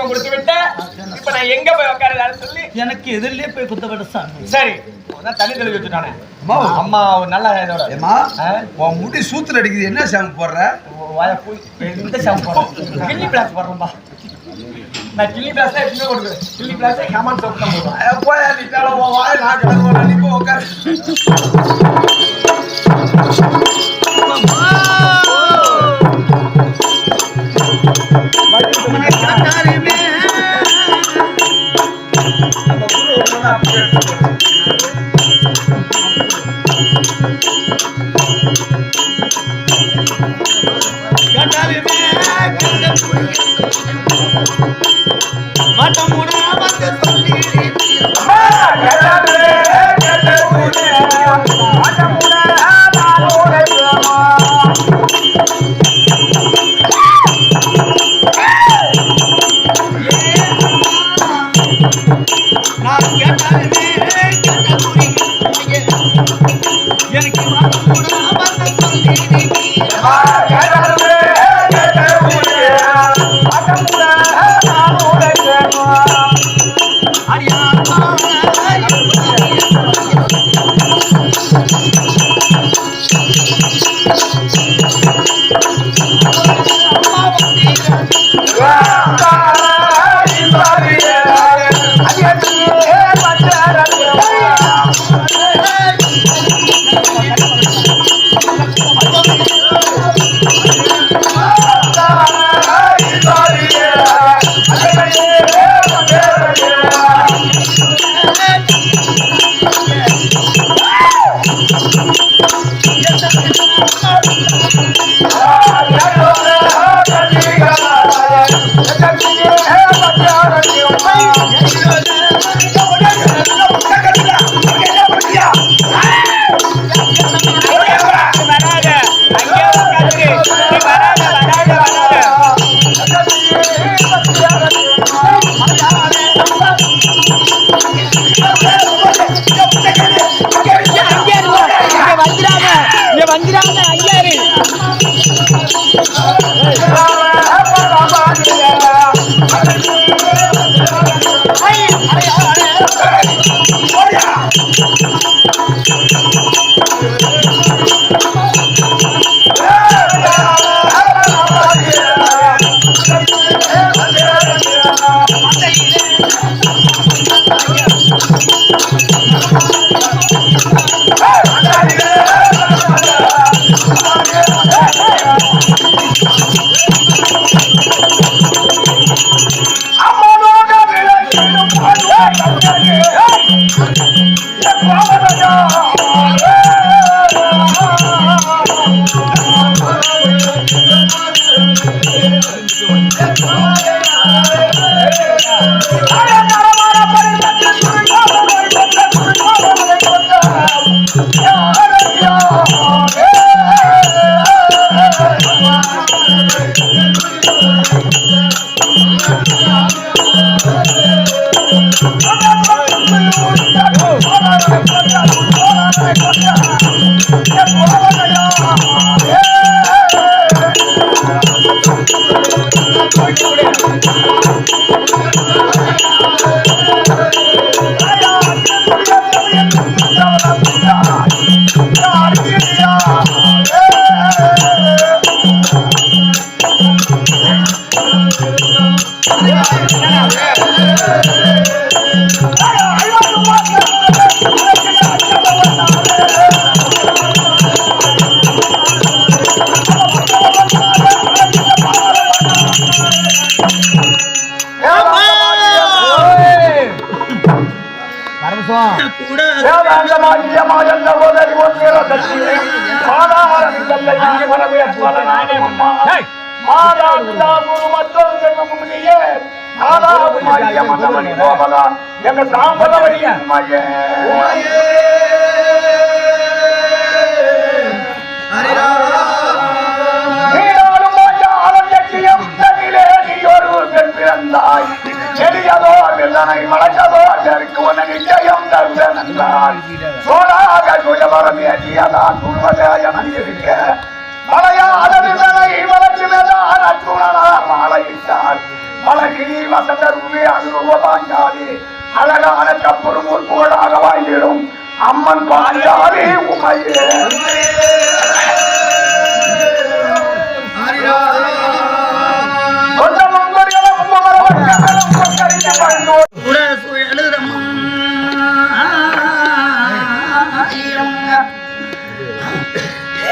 அபிஷேகம் கொடுத்து விட்ட இப்ப நான் எங்க போய் உட்காருதான்னு சொல்லி எனக்கு எதிரிலே போய் குத்தப்பட்ட சாமி. சரி தண்ணி தெளிவு வச்சுட்டானே அம்மா நல்ல இதோட உன் முடி சூத்துல அடிக்குது. என்ன ஷாம்பு போடுற? இந்த ஷாம்பு போடுறேன். கிள்ளி பிளாஸ் போடுறேன்பா. நான் கிள்ளி பிளாஸ் தான் எப்பவுமே கொடுக்குறேன். கிள்ளி பிளாஸ் ஹேமன் சோப் தான் போடுறேன். போய் நிக்கால வாய் நான் கிடக்குறேன். நீ போ உட்காரு. அழகிரி வசந்த ரூபே அருவாஞ்சாதி அழகான கப்புறமூர் போடாக வாங்கிடும் அம்மன் பாஞ்சாதி உமையே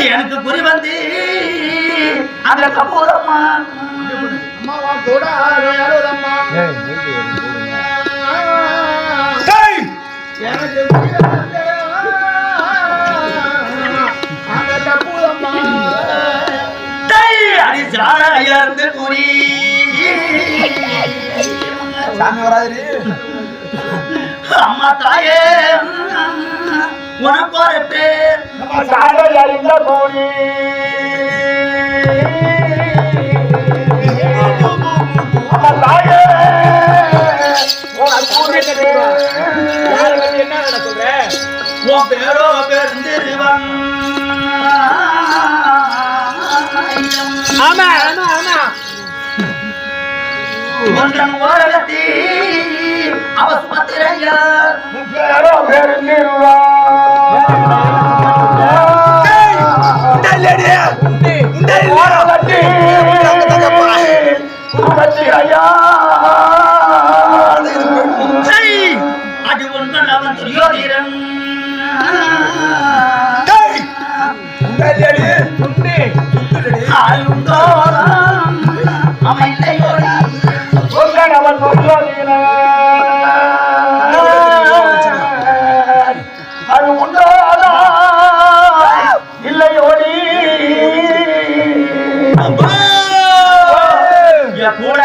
எனக்கு குறி வந்து அந்த கபூரம்மா அம்மாவா கூட அழுதம்மா எனக்கு அந்த கபூரம்மா அடிச்சாராயிருந்து குறி சாமி வராது அம்மா தாயே உனக்கு ஒரு பேர் சாலையறிந்த கோழி தாயே என்ன சொல்ற உன் பேரோ பெருந்திருவன் ஆமா ஆமா ஆமா ஒன்றன் ஓரகத்தி அவசுபத்திரையார் பேரோ பெருந்திருவா அது ஒன்றன் அவன் துரியோதீரன் ஆளுந்தோறும் அமைந்தையோடு அவன் அது உண்டாதா இல்லையோடி கூட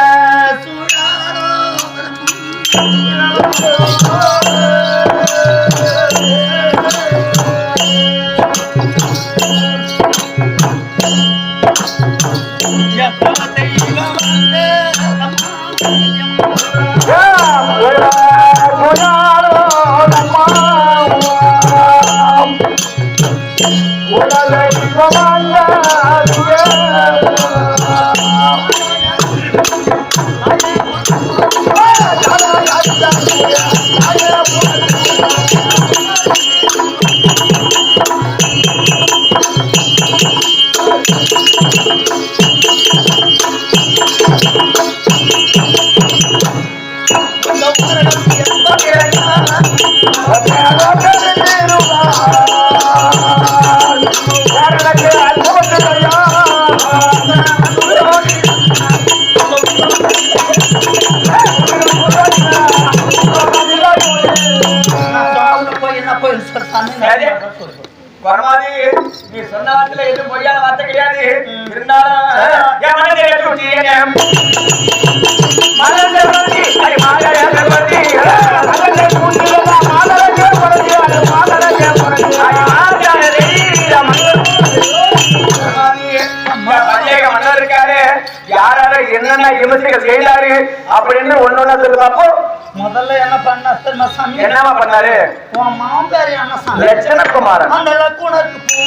வரமாதி நீ சொன்ன வார்த்தையில எதுவும் பொய்யான வார்த்தை கிடையாது இருந்தாலும் என் மனதை ஏற்று வச்சுக்கீங்க மலர்ந்த பத்தி அது மாதரே பத்தி மலர்ந்த கூட்டிலா மாதரே பத்தி அது மாதரே பத்தி ஆச்சாரே மன்னர் இருக்காரு யாரால என்னென்ன விமர்சைகள் செய்தாரு அப்படின்னு ஒன்னொன்னு சொல்லுவாப்போ முதல்ல என்ன பண்ண சாமி என்னவா பண்ணாரு உன் மாம்பேர் என்ன சாமி லட்சணகுமாரன் அந்த லக்குனருக்கு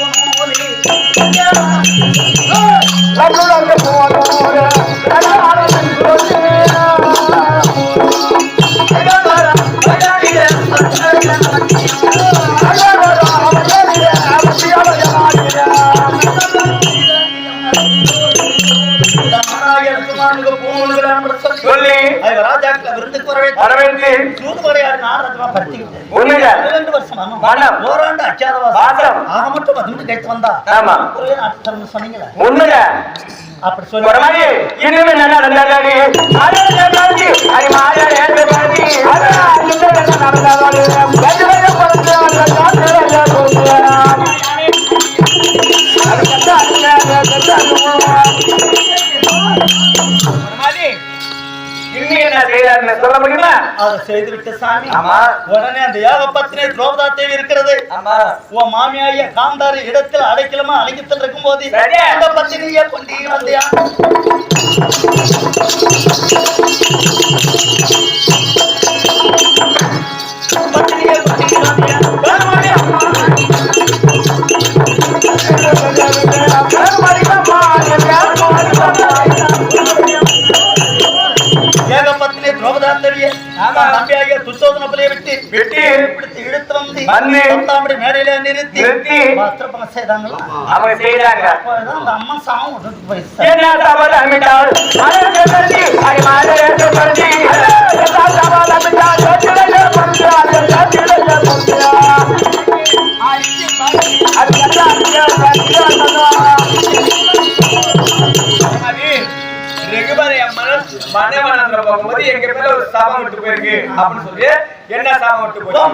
சொல்லி ராஜாக்களை விருந்துக்கு வரவேற்று சூதுபடையாடு நாடகமா படுத்திக்கிட்டு உண்மையா 2 வருஷம் மனம் ஓராண்டு அச்சாதவாசம் வாசம் ஆக மட்டும் வந்து கைத்து வந்தா ஆமா ஒரே நாட்டு சொன்னீங்களா உண்மையா அப்படி சொல்லி ஒரு மாதிரி இனிமே என்ன நடந்தாடி அது நடந்தாடி அது மாயா ஏற்று பாடி அது இனிமே என்ன நடந்தாடி வெகு வெகு படுத்து அந்த காற்று சொல்ல முடியுமா அதை செய்துவிட்டு சாமி ஆமா உடனே அந்த ஏகபத்தினை திரௌபதா தேவி இருக்கிறது ஆமா உன் மாமியாய காந்தாரி இடத்தில் அடைக்கலமா அழைக்கத்தில் இருக்கும் போது சரியா? அந்த பத்தினியை கொண்டு வந்தியா பத்தினியை கொண்டு வந்தியா விட்டு பிடித்து இழுத்து வந்து வந்து பத்தாம்படி மேடையில நிறுத்தி நிறுத்தி வஸ்திரப்பணம் செய்தாங்களா அவங்க செய்தாங்க. அப்பதான் அந்த அம்மா சாமம் விட்டுட்டு போயிடுச்சு. என்ன சபதமிட்டால் மலர்ந்து பற்றி அடி மலர்ந்து பற்றி சபதமிட்டால் சொத்திலே பற்றி அந்த சொத்திலே பற்றி அது ரெகுபதி அம்மன் மனைவனத்துல போகும்போது எங்க பேர்ல ஒரு சாபம் விட்டு போயிருக்கு அப்படின்னு சொல்லி என்ன சாபம் விட்டு போயிருக்கு?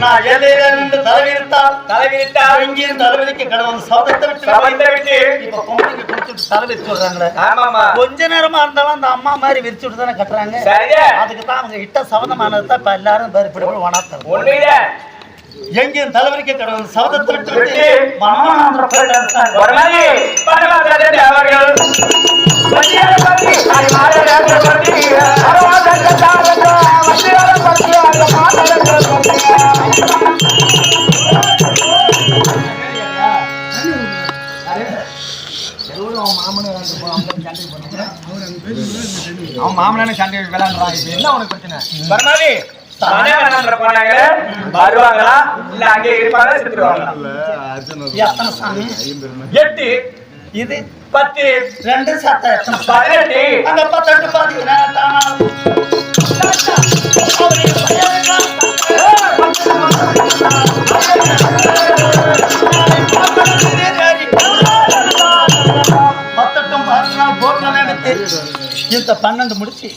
நான் எல்லையிலிருந்து தலைவிரித்தால் இங்கேயும் தலைவலிக்கு கடவுள் சபதத்தை விட்டு இப்ப பொம்பளைக்கு கொடுத்துட்டு தலைவிரிச்சு விடுறாங்களே. ஆமாமா. கொஞ்ச நேரமா இருந்தாலும் அந்த அம்மா மாதிரி விரிச்சு விட்டு தானே கட்டுறாங்க. சரியா? அதுக்கு தான் அவங்க இட்ட சபதமானதான் இப்ப எல்லாரும் இப்படி வணக்கம். ஒண்ணுல எங்கேயும் தலைவலிக்கு கடவுள் சபதத்தை விட்டு மனமாந்திர ஒரு மாதிரி பரவாயில்லை அவர்கள் வண்டியார பத்தி அடி மாதரேந்திர பத்தி அரவாதங்க தாரங்க வண்டியார பத்தி அந்த மாதரேந்திர பத்தி அவன் மாமனான சண்டை விளையாடுறான். இது என்ன உனக்கு பிரச்சனை? பரமாதி மனைவனன்ற போனாங்க வருவாங்களா இல்ல அங்கே இருப்பாங்க செத்துருவாங்களா? 8 இது 10 2 சட்டை 18 அந்த 18 பாத்தீங்கன்னா இந்த 12 முடிச்சு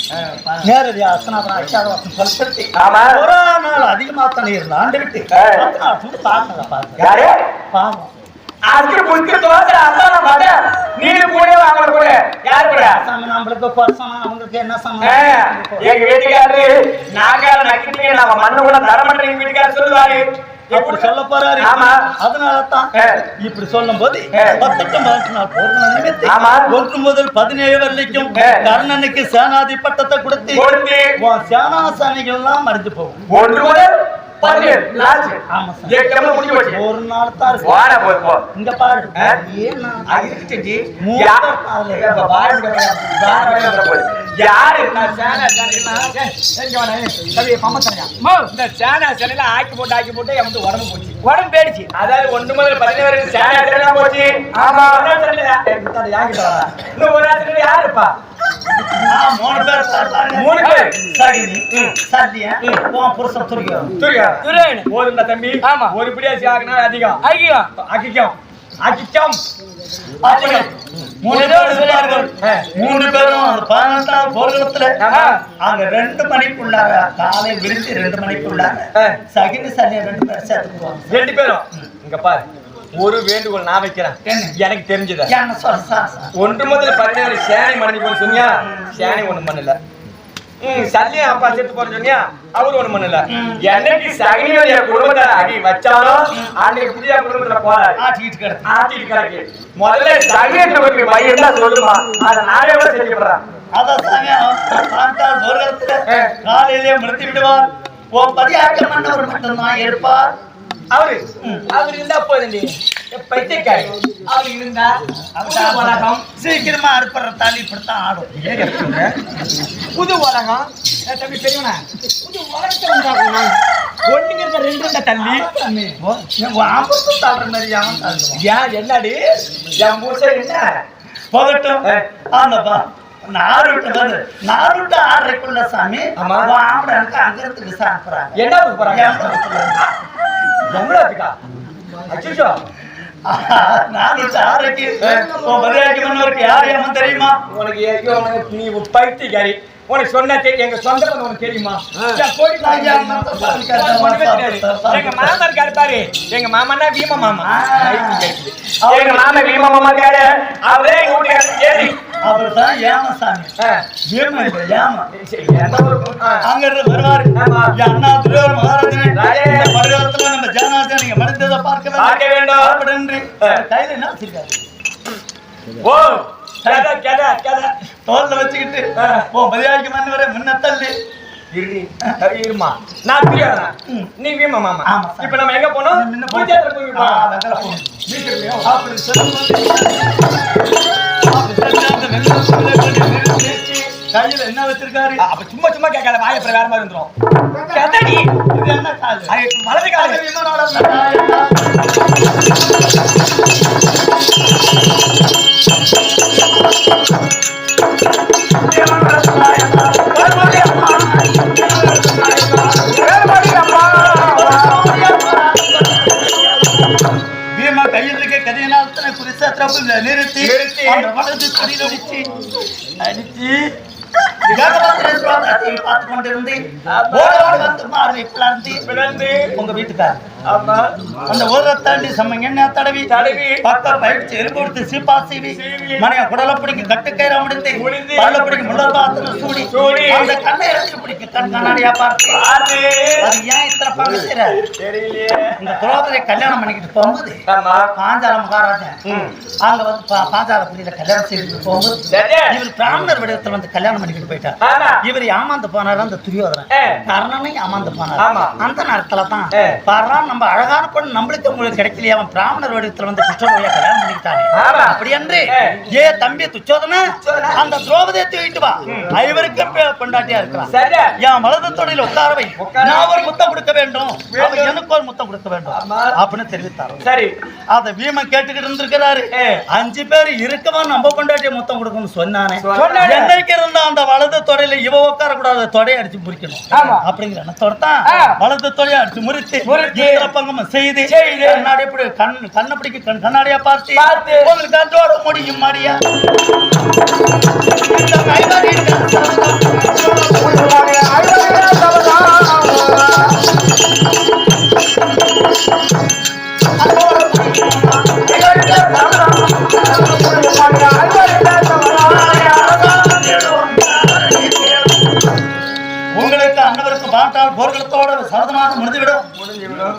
நேரடி அசனாபன அச்சாதவாசம் சொல்லிட்டு ஒரு நாள் அதிகமா தண்ணி இருந்தா ஆண்டு விட்டு 10 நாள் பாருங்க யாரு பாவம் அதுக்கு புடிச்சு தோசை அதான மாட்ட நீ கூட வாங்க கூட யார் கூட நம்மளுக்கு பர்சனா அவங்களுக்கு என்ன சம்பந்தம்? எங்க வீட்டுக்காரரு நாங்க நக்கிட்டீங்க நம்ம மண்ணு கூட தர மாட்டேங்க வீட்டுக்காரர் சொல்லுவாரு. எப்படி சொல்ல போறாரு? ஆமா. அதனாலதான் இப்படி சொல்லும் போது 18 நாள் போர்ண நிமித்தி ஆமா 1 முதல் 17 வரைக்கும் கர்ணனுக்கு சேனாதி பட்டத்தை கொடுத்து சேனாசானிகள் எல்லாம் மறைஞ்சு போகும். 1 முதல் 17 லாஸ்ட். ஆமா சார். ஏக்கமா முடிஞ்சு போச்சு. ஒரு நாள் தான் இருக்கு. வாடா போ. இங்க பாரு. ஏன்னா அகிரிச்சி யார் பாருங்க போய் யாரு நான் சேனா சேனா எங்க வர கவியை பம்மத்தறியா இந்த சேனா சேனா ஆக்கி போட்டு வந்து உடம்பு போச்சு. உடம்பு பேடிச்சு. அதாவது 1 முதல் 17 வரைக்கும் சேனா சேனா போச்சு. ஆமா ஒரு சேனா யாங்கிட்ட வர இன்னும் ஒரு சேனா யாருப்பா? 3 பேர் சார். 3 பேர் சகினி சத்தியா உன் புருஷன் துரியன் போதுண்டா தம்பி. ஆமா ஒரு பிடியாசி ஆகுனா அதிகம் அகிகம் 3 பேர் சொல்றார்கள். 3 பேரும் அந்த 18 போர்க்களத்துல அங்க 2 மணிக்குள்ளார காலை விரிச்சு 2 மணிக்குள்ளார சகினி சனியா 2 பேர் சேர்த்துக்குவாங்க. 2 பேரும் இங்க பாரு ஒரு வேண்டுகோள் நான் வைக்கிறேன். எனக்கு தெரிஞ்சது 1 முதல் 17 சேனை மணி போய் சொன்னியா சேனை ஒண்ணும் பண்ணல. சல்லியா அப்பா செத்து போற சொன்னியா அவரு ஒண்ணும் பண்ணல. என்னைக்கு சகினியோட குடும்பத்தை அடி வச்சாலும் அன்னைக்கு புதிய குடும்பத்துல போறாரு ஆட்டிட்டு கிடக்கு. முதல்ல சகினியத்தை பற்றி பையன் தான் சொல்லுமா அதை நானே கூட செஞ்சுப்படுறேன். அதான் சமயம் போர்க்களத்துல காலையிலே முடித்து விடுவார். பதியாக்க மன்னவர் மட்டும்தான் எடுப்பார். அவரு இருந்தா போதுண்டி பைத்தியக்காரி. அவரு இருந்தா உலகம் சீக்கிரமா அறுப்புற தாலி இப்படித்தான் ஆடும். புது உலகம் தம்பி பெரியவனா புது உலகத்தை உண்டாக்கணும். ஒண்ணுங்க இருக்க 2 தள்ளி தாடுற மாதிரி ஏன் என்னடி என் மூசை என்ன போகட்டும். ஆமாப்பா நாருட்டு 6:30 சாமி ஆம்பளுக்கு அங்கிருந்து விசாரிப்புறாங்க. என்ன போறாங்க எவ்வளவுக்கா? அச்சோ 6:30 மதுரைக்கு முன்னோருக்கு யார் ஏமா தெரியுமா? உனக்கு நீ பைத்தியக்காரி. உனக்கு சொன்னா எங்க சொந்த பந்தம் உனக்கு தெரியுமா? எங்க மாமா இருக்காரு பாரு, எங்க மாமன்னா வீம மாமா. எங்க மாமா வீம மாமா இருக்காரு, அவரே எங்க வீட்டுக்காரரு. அவர்தான் ஏமசாமி. வீம இல்ல, ஏம. அங்க இருந்து வருவாரு. அண்ணா துரியோதன மகாராஜன் பருவத்துல நம்ம ஜனநாயகன் நீங்க மனிததை பார்க்க வேண்டும் அப்படின்னு கையில என்ன வச்சிருக்காரு? ஓ கதை தோல்ல வச்சுக்கிட்டு ஓ மதியாய்க்கு மன்னவரே முன்னத்தள்ளு இருமா. நான் தெரியாதா, நீ வீம மாமா. இப்ப நம்ம எங்க போனோம்? கையில என்ன வச்சிருக்காரு? அப்ப சும்மா சும்மா கேட்காத, வாய அப்புறம் வேற மாதிரி வந்துரும். கதடி இது என்ன காது? வலது காது. பீமா கையில் இருக்க கதையினால்தான் குறித்த நிறுத்தி அந்த வலது தொழில் அடிச்சு பார்த்து கொண்டிருந்து உங்க வீட்டுக்கார அந்த ஊரை தாண்டி சம்ம தடவி பக்க பயிற்சி எலும்பு சீப்பா சீவி மனைய குடலை பிடிக்க கட்டுக்கயிற முடிந்து பல்ல பிடிக்க முதல் பாத்திரம் சூடி அந்த கண்ணை இறச்சி பிடிக்க கண் கண்ணாடியா பார்த்து அது ஏன் இத்தனை பங்கு செய்யறாரு? இந்த துரோகத்தை கல்யாணம் பண்ணிக்கிட்டு போகும்போது பாஞ்சால மகாராஜன் அங்க வந்து பாஞ்சாலபுரியில கல்யாணம் செய்துட்டு போகும்போது இவர் பிராமணர் விடயத்துல வந்து கல்யாணம் பண்ணிக்கிட்டு போயிட்டார். இவர் ஏமாந்து போனார் அந்த துரியோதனன். கர்ணனை ஏமாந்து போனார். அந்த நேரத்துல தான் பாரான் நம்ம அழகான பொண்ணு நம்மளுக்கு உங்களுக்கு கிடைக்கலையே, அவன் பிராமணர் வடிவத்துல வந்து குற்றவாளியா கல்யாணம் பண்ணிக்கிட்டாங்க. அப்படி என்று ஏ தம்பி துச்சோதன அந்த திரௌபதியை தூக்கிட்டு வா, இவருக்கும் பொண்டாட்டியா இருக்கிறான், என் வலது தொடையில உட்காரவை, நான் ஒரு முத்தம் கொடுக்க வேண்டும், அவன் எனக்கு ஒரு முத்தம் கொடுக்க வேண்டும் அப்படின்னு தெரிவித்தார். சரி, அத வீமன் கேட்டுக்கிட்டு இருந்திருக்கிறாரு. 5 பேர் இருக்கவா நம்ம பொண்டாட்டிய முத்தம் கொடுக்கணும்னு சொன்னானே, என்னைக்கு இருந்தா அந்த வலது தொடையில இவ உட்கார கூடாது, தொடையை அடிச்சு முறிக்கணும் அப்படிங்கிற எண்ணத்தோட தான் வலது தொடையை அடிச்சு முறித்து பங்கம் செய்து கண்ணாடி எப்படி கண்ணை பிடிக்க கண்ணாடியா பார்த்து உங்களுக்கு கண்டோட முடியும் மாடியா உங்களுக்கு அன்னவருக்கு பாட்டால் போர்களத்தோட சரதமாக முடிந்துவிடும்.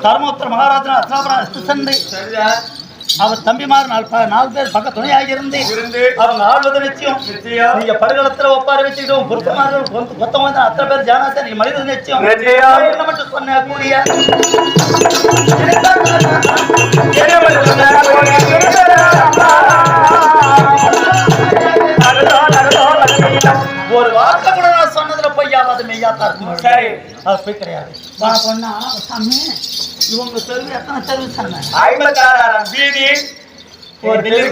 தர்மோத்தர மகாராஜா அஸ்லாபுரம் சண்டை அவர் தம்பிமார் 4 பேர் பக்க துணையாக இருந்து அவங்க ஆள்வது நிச்சயம். நீங்க படுகளத்துல ஒப்பாரி வச்சுக்கிட்டோம் பொருத்தமாக மொத்தம் வந்து அத்தனை பேர் ஜானாசா நீங்க மனித நிச்சயம் என்ன மட்டும் சொன்ன கூடிய ஒரு வார்த்தை கூட நான் சொன்னதுல பொய்யாவது மெய்யாத்தா இருக்கும். சரி, அது போய் கிடையாது. சொன்னா சாமி இவங்க தெருவு எத்தனை தெருவு சொன்ன? 56,000 வீதி ஒரு தெரு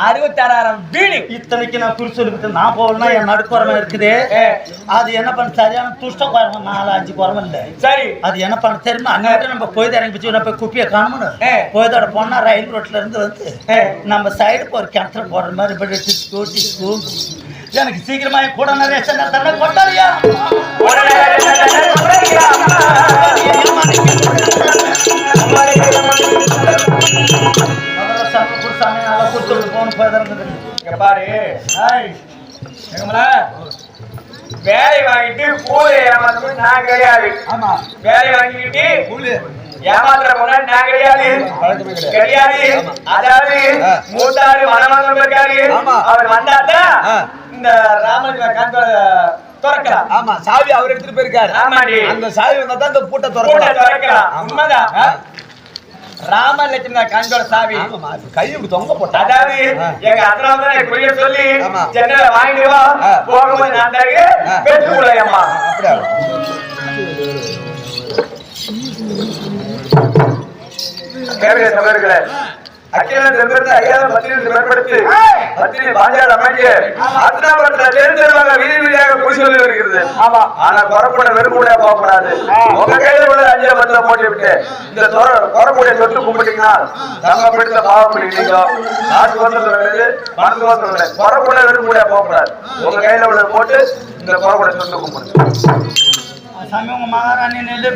66,000 வீடு. இத்தனைக்கு நான் குறிச்சு சொல்லிட்டு நான் போகலன்னா என் நடுக்குறமை இருக்குது. அது என்ன பண்ண சரியான துஷ்ட குறமை 4-5 குறமை இல்லை. சரி, அது என்ன பண்ண தெரியுமா? அங்கிட்ட நம்ம போய் இறங்கி போய் போய் குப்பியை காணணும். போயதோட போனா ரயில் ரோட்ல இருந்து வந்து நம்ம சைடுக்கு ஒரு கிணத்துல போடுற மாதிரி எனக்கு சீக்கிரமா கூட நிறைய தன்னை கொண்டாடியா பாரு வேலை வாங்கிட்டு கூலி ஏமாத்த நான் கிடையாது. ஆமா, வேலை வாங்கிட்டு கூலி ஏமாத்துற போனா நான் கிடையாது. அதாவது மூத்தாரு வனமங்கலம் இருக்காரு, அவர் வந்தாதான் இந்த ராமலிங்க திறக்கலாம். ஆமா, சாவி அவர் எடுத்துட்டு போயிருக்காரு. ஆமாடி, அந்த சாவி வந்தா தான் இந்த பூட்டை திறக்கலாம். உண்மைதான். ராமலட்சுமி கண்டோட சாவி கை இப்படி தொங்க போட்டா. அதாவது எங்க அண்ணாமலை குறிய சொல்லி சென்னையில வாங்கிடுவா போகும்போது நான் பெற்றுக்கொள்ளையம்மா. அப்படியா சபைகளே, அகில செல்வத்தை ஐயாவை பத்திரிகை மேம்படுத்தி பத்திரிகை பாஞ்சால அமைக்க அத்தனாபுரத்துல தெரிஞ்சவங்க வீதி வீதியாக குறி சொல்லி இருக்கிறது. ஆமா, ஆனா குறக்கூட வெறுக்கூட போகக்கூடாது. உங்க கையில உள்ள 5 போட்டு விட்டு இந்த குறக்கூடிய சொட்டு கும்பிட்டீங்கன்னா நம்ம பிடித்த பாவம் பண்ணிட்டீங்க. நாட்டு வந்து மனசு வந்து குறக்கூட வெறுக்கூட போகக்கூடாது. உங்க கையில உள்ள போட்டு இந்த குறக்கூட சொட்டு கும்பிடுங்க. சாமி உங்க மகாராணி நெல்லு